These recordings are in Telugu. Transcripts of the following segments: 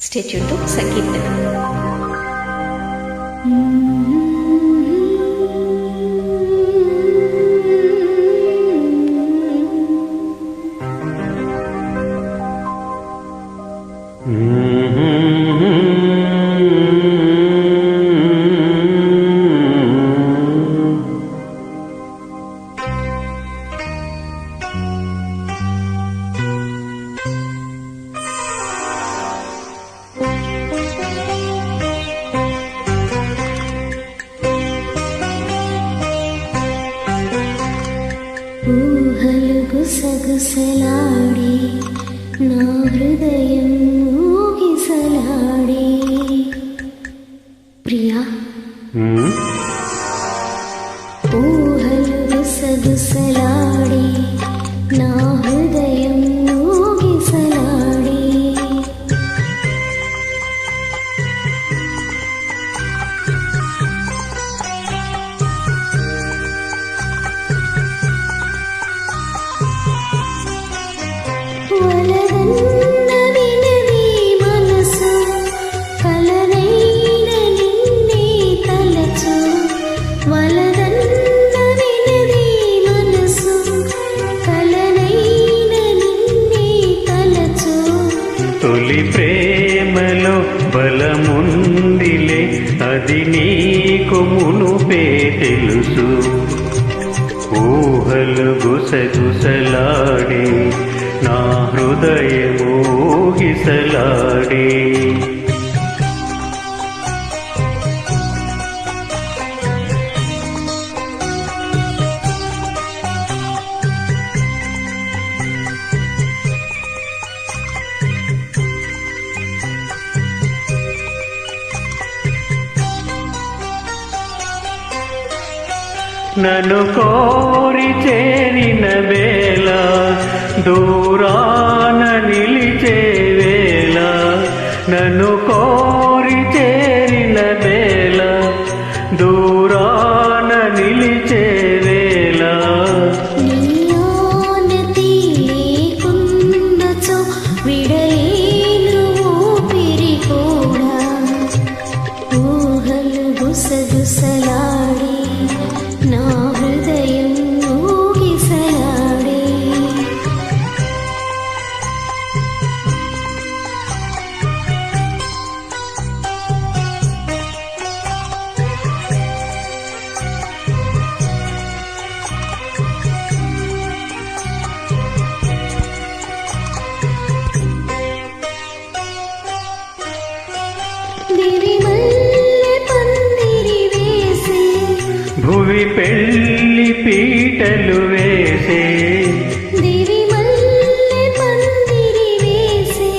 Stay tuned to Sangeetam. ఊహలు గుసగుసలాడే నా హృదయం ఊగిసలాడే ప్రియా ఊహలు గుసగుసలాడే నా హృదయం ఊగిసలాడే వలదన్న వినది మనసు కలనైన నిన్నే తలచు వలదన్న వినది మనసు కలనైన నిన్నే తలచు తొలి ప్రేమలో బలముందిలే అది నీకు మునుపే తెలుసు ఊహలు గుసగుసలాడే నా హృదయము ఊగిసలాడే నన్ను కోరి చేరిన వేళ దూరాన నిలిచే వేళ నన్ను కోరి చేరిన వేళ దూరాన నిలిచే వేళ నీయానతి లేకున్నచో విడలేను ఊపిరి కూడా ఊహలు గుసగుసలాడే నా హృదయం ఊగిసలాడే దిరిమల్లె పందిరి వేసి భువి పెళ్లి పీటలు వేసే దిరిమల్లె పందిరి వేసి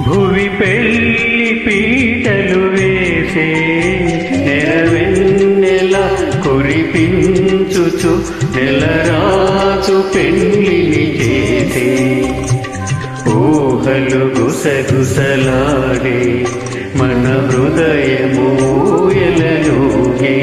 భువి పెళ్లి పీటలు వేసే నెరవెన్నెల కురిపించుచు నెలరాజు పెళ్లిని చేసే ఊహలు గుసగుసలాడే మన హృదయము ఎలలోగే